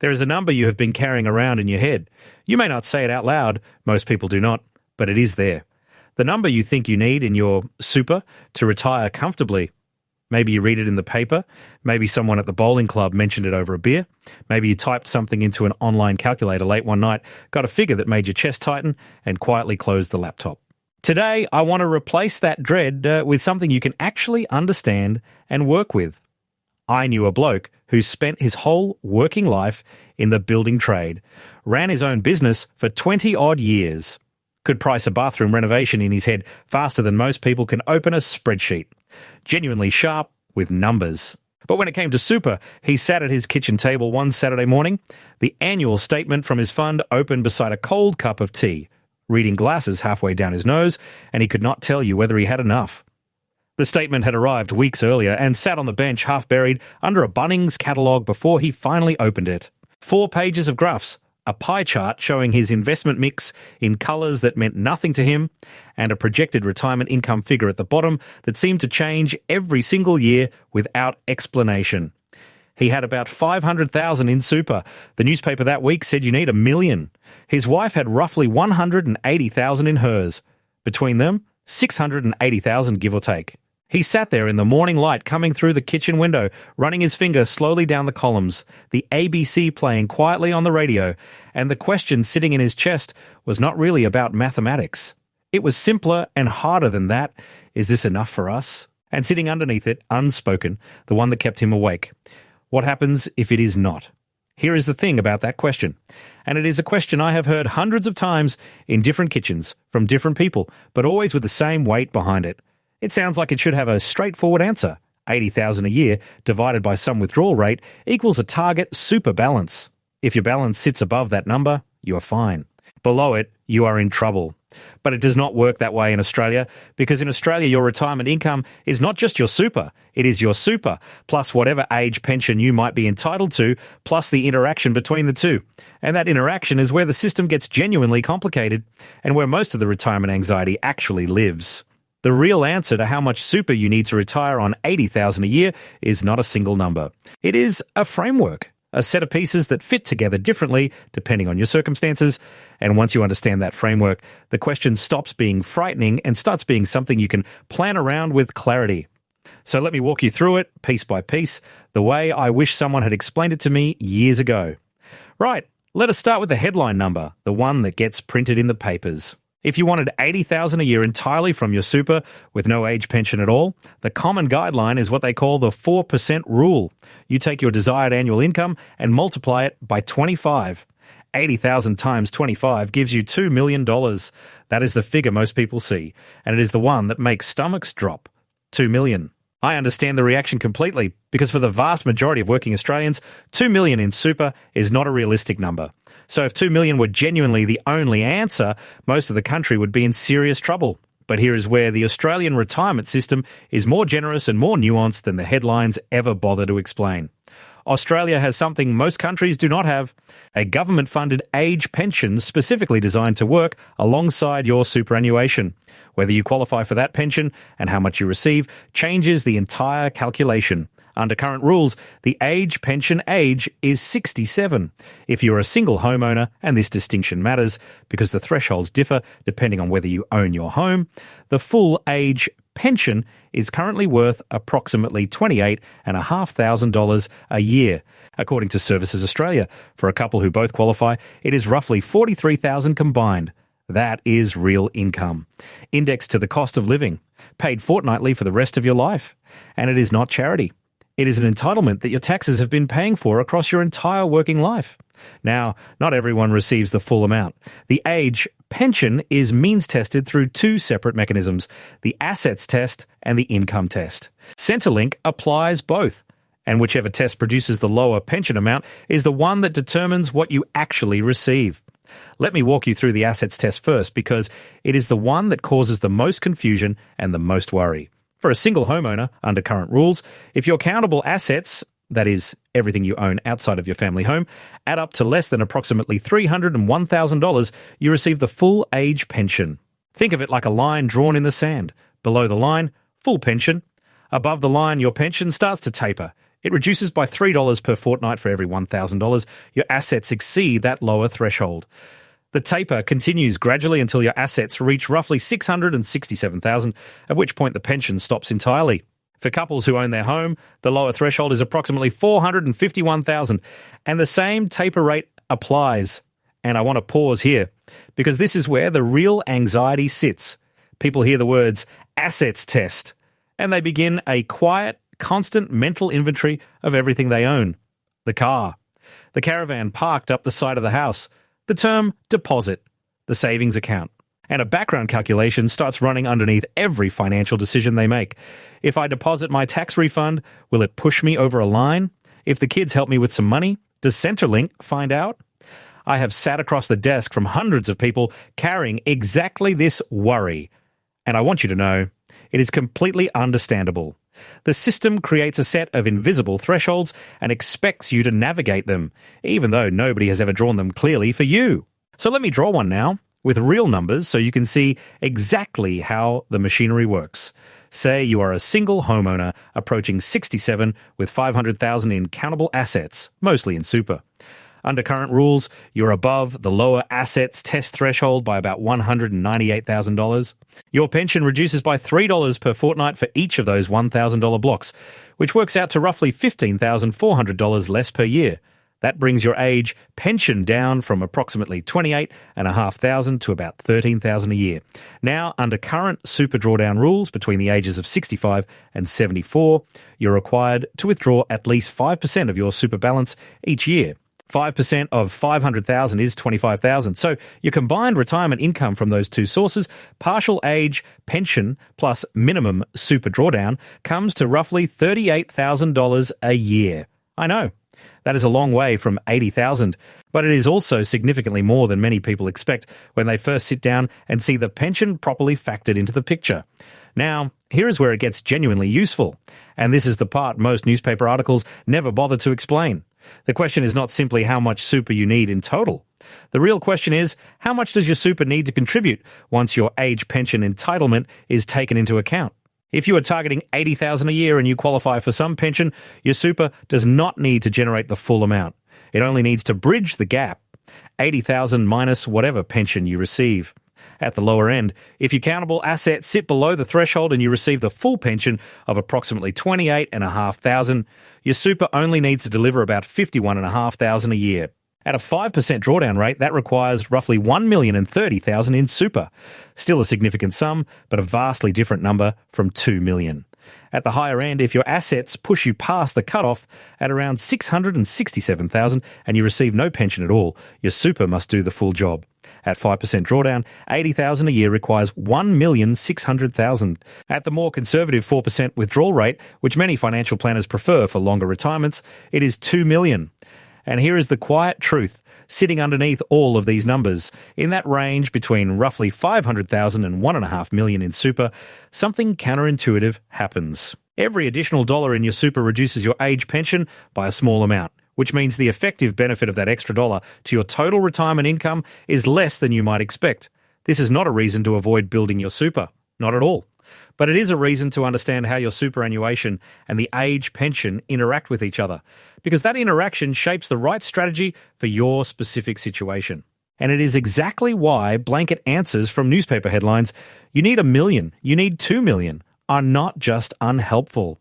There is a number you have been carrying around in your head. You may not say it out loud, most people do not, but it is there. The number you think you need in your super to retire comfortably. Maybe you read it in the paper, maybe someone at the bowling club mentioned it over a beer, maybe you typed something into an online calculator late one night, got a figure that made your chest tighten, and quietly closed the laptop. Today, I want to replace that dread with something you can actually understand and work with. I knew a bloke who spent his whole working life in the building trade, ran his own business for 20-odd years, could price a bathroom renovation in his head faster than most people can open a spreadsheet, genuinely sharp with numbers. But when it came to super, he sat at his kitchen table one Saturday morning, the annual statement from his fund open beside a cold cup of tea, reading glasses halfway down his nose, and he could not tell you whether he had enough. The statement had arrived weeks earlier and sat on the bench half buried under a Bunnings catalogue before he finally opened it. 4 pages of graphs, a pie chart showing his investment mix in colours that meant nothing to him, and a projected retirement income figure at the bottom that seemed to change every single year without explanation. He had about 500,000 in super. The newspaper that week said you need $1 million. His wife had roughly 180,000 in hers. Between them, 680,000 give or take. He sat there in the morning light coming through the kitchen window, running his finger slowly down the columns, the ABC playing quietly on the radio, and the question sitting in his chest was not really about mathematics. It was simpler and harder than that. Is this enough for us? And sitting underneath it, unspoken, the one that kept him awake. What happens if it is not? Here is the thing about that question. And it is a question I have heard hundreds of times in different kitchens, from different people, but always with the same weight behind it. It sounds like it should have a straightforward answer. 80,000 a year divided by some withdrawal rate equals a target super balance. If your balance sits above that number, you are fine. Below it, you are in trouble. But it does not work that way in Australia, because in Australia your retirement income is not just your super, it is your super, plus whatever age pension you might be entitled to, plus the interaction between the two. And that interaction is where the system gets genuinely complicated, and where most of the retirement anxiety actually lives. The real answer to how much super you need to retire on 80,000 a year is not a single number. It is a framework, a set of pieces that fit together differently depending on your circumstances. And once you understand that framework, the question stops being frightening and starts being something you can plan around with clarity. So let me walk you through it, piece by piece, the way I wish someone had explained it to me years ago. Right, let us start with the headline number, the one that gets printed in the papers. If you wanted 80,000 a year entirely from your super with no age pension at all, the common guideline is what they call the 4% rule. You take your desired annual income and multiply it by 25. 80,000 times 25 gives you $2 million. That is the figure most people see, and it is the one that makes stomachs drop. 2 million. I understand the reaction completely, because for the vast majority of working Australians, 2 million in super is not a realistic number. So if 2 million were genuinely the only answer, most of the country would be in serious trouble. But here is where the Australian retirement system is more generous and more nuanced than the headlines ever bother to explain. Australia has something most countries do not have, a government-funded age pension specifically designed to work alongside your superannuation. Whether you qualify for that pension and how much you receive changes the entire calculation. Under current rules, the age pension age is 67 if you're a single homeowner, and this distinction matters because the thresholds differ depending on whether you own your home. The full age pension is currently worth approximately $28,500 a year. According to Services Australia, for a couple who both qualify, it is roughly $43,000 combined. That is real income. Indexed to the cost of living, paid fortnightly for the rest of your life. And it is not charity. It is an entitlement that your taxes have been paying for across your entire working life. Now, not everyone receives the full amount. The age pension is means tested through 2 separate mechanisms, the assets test and the income test. Centrelink applies both, and whichever test produces the lower pension amount is the one that determines what you actually receive. Let me walk you through the assets test first, because it is the one that causes the most confusion and the most worry. For a single homeowner, under current rules, if your countable assets, that is, everything you own outside of your family home, add up to less than approximately $301,000, you receive the full age pension. Think of it like a line drawn in the sand. Below the line, full pension. Above the line, your pension starts to taper. It reduces by $3 per fortnight for every $1,000 your assets exceed that lower threshold. The taper continues gradually until your assets reach roughly $667,000, at which point the pension stops entirely. For couples who own their home, the lower threshold is approximately $451,000, and the same taper rate applies. And I want to pause here, because this is where the real anxiety sits. People hear the words assets test, and they begin a quiet, constant mental inventory of everything they own. The car, the caravan parked up the side of the house, the term deposit, the savings account. And a background calculation starts running underneath every financial decision they make. If I deposit my tax refund, will it push me over a line? If the kids help me with some money, does Centrelink find out? I have sat across the desk from hundreds of people carrying exactly this worry. And I want you to know, it is completely understandable. The system creates a set of invisible thresholds and expects you to navigate them, even though nobody has ever drawn them clearly for you. So let me draw one now, with real numbers so you can see exactly how the machinery works. Say you are a single homeowner approaching 67 with $500,000 in countable assets, mostly in super. Under current rules, you're above the lower assets test threshold by about $198,000. Your pension reduces by $3 per fortnight for each of those $1,000 blocks, which works out to roughly $15,400 less per year. That brings your age pension down from approximately $28,500 to about $13,000 a year. Now, under current super drawdown rules between the ages of 65 and 74, you're required to withdraw at least 5% of your super balance each year. 5% of $500,000 is $25,000. So your combined retirement income from those two sources, partial age pension plus minimum super drawdown, comes to roughly $38,000 a year. I know. That is a long way from $80,000, but it is also significantly more than many people expect when they first sit down and see the pension properly factored into the picture. Now, here is where it gets genuinely useful, and this is the part most newspaper articles never bother to explain. The question is not simply how much super you need in total. The real question is, how much does your super need to contribute once your age pension entitlement is taken into account? If you are targeting $80,000 a year and you qualify for some pension, your super does not need to generate the full amount. It only needs to bridge the gap, $80,000 minus whatever pension you receive. At the lower end, if your countable assets sit below the threshold and you receive the full pension of approximately $28,500, your super only needs to deliver about $51,500 a year. At a 5% drawdown rate, that requires roughly $1,030,000 in super. Still a significant sum, but a vastly different number from $2 million. At the higher end, if your assets push you past the cutoff at around $667,000 and you receive no pension at all, your super must do the full job. At 5% drawdown, $80,000 a year requires $1,600,000. At the more conservative 4% withdrawal rate, which many financial planners prefer for longer retirements, it is $2 million. And here is the quiet truth sitting underneath all of these numbers. In that range between roughly $500,000 and $1.5 million in super, something counterintuitive happens. Every additional dollar in your super reduces your age pension by a small amount, which means the effective benefit of that extra dollar to your total retirement income is less than you might expect. This is not a reason to avoid building your super. Not at all. But it is a reason to understand how your superannuation and the age pension interact with each other, because that interaction shapes the right strategy for your specific situation. And it is exactly why blanket answers from newspaper headlines, "You need $1 million, you need $2 million," are not just unhelpful.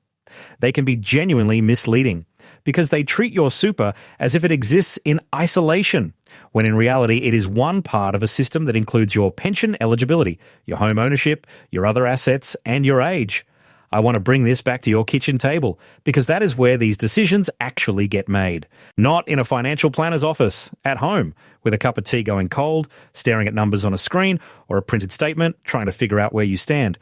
They can be genuinely misleading, because they treat your super as if it exists in isolation, when in reality it is one part of a system that includes your pension eligibility, your home ownership, your other assets, and your age. I want to bring this back to your kitchen table, because that is where these decisions actually get made. Not in a financial planner's office, at home, with a cup of tea going cold, staring at numbers on a screen, or a printed statement, trying to figure out where you stand.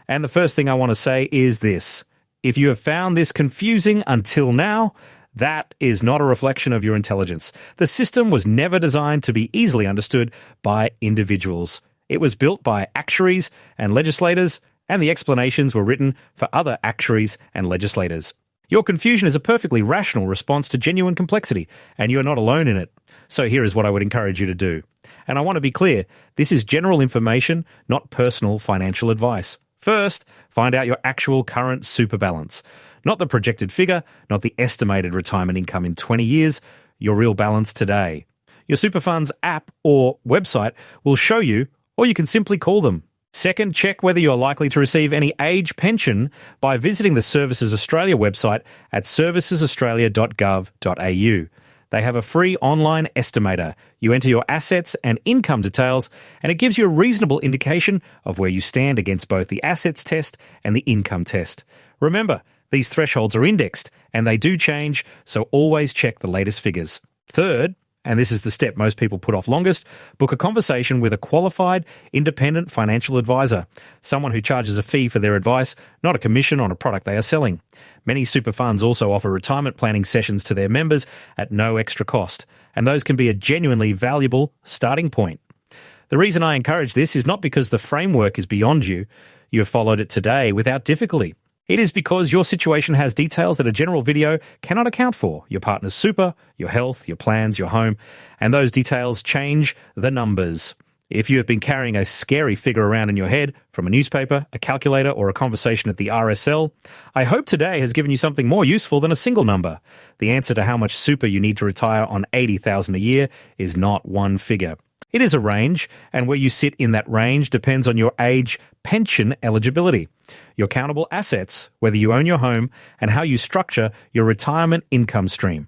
And the first thing I want to say is this. If you have found this confusing until now, that is not a reflection of your intelligence. The system was never designed to be easily understood by individuals. It was built by actuaries and legislators, and the explanations were written for other actuaries and legislators. Your confusion is a perfectly rational response to genuine complexity, and you are not alone in it. So here is what I would encourage you to do. And I want to be clear, this is general information, not personal financial advice. First, find out your actual current super balance. Not the projected figure, not the estimated retirement income in 20 years, your real balance today. Your super fund's app or website will show you, or you can simply call them. Second, check whether you're likely to receive any age pension by visiting the Services Australia website at servicesaustralia.gov.au. They have a free online estimator. You enter your assets and income details, and it gives you a reasonable indication of where you stand against both the assets test and the income test. Remember, these thresholds are indexed, and they do change, so always check the latest figures. Third, and this is the step most people put off longest, book a conversation with a qualified, independent financial advisor, someone who charges a fee for their advice, not a commission on a product they are selling. Many super funds also offer retirement planning sessions to their members at no extra cost, and those can be a genuinely valuable starting point. The reason I encourage this is not because the framework is beyond you. You have followed it today without difficulty. It is because your situation has details that a general video cannot account for. Your partner's super, your health, your plans, your home, and those details change the numbers. If you have been carrying a scary figure around in your head from a newspaper, a calculator, or a conversation at the RSL, I hope today has given you something more useful than a single number. The answer to how much super you need to retire on $80,000 a year is not one figure. It is a range, and where you sit in that range depends on your age pension eligibility, your countable assets, whether you own your home, and how you structure your retirement income stream.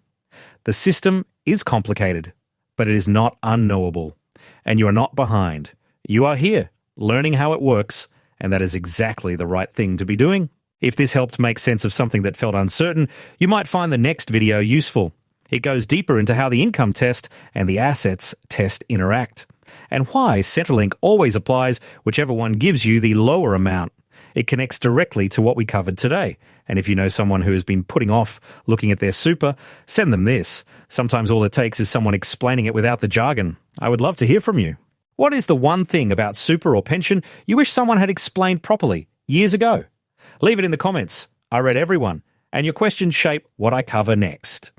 The system is complicated, but it is not unknowable, and you are not behind. You are here, learning how it works, and that is exactly the right thing to be doing. If this helped make sense of something that felt uncertain, you might find the next video useful. It goes deeper into how the income test and the assets test interact, and why Centrelink always applies whichever one gives you the lower amount. It connects directly to what we covered today. And if you know someone who has been putting off looking at their super, send them this. Sometimes all it takes is someone explaining it without the jargon. I would love to hear from you. What is the one thing about super or pension you wish someone had explained properly years ago? Leave it in the comments. I read everyone, and your questions shape what I cover next.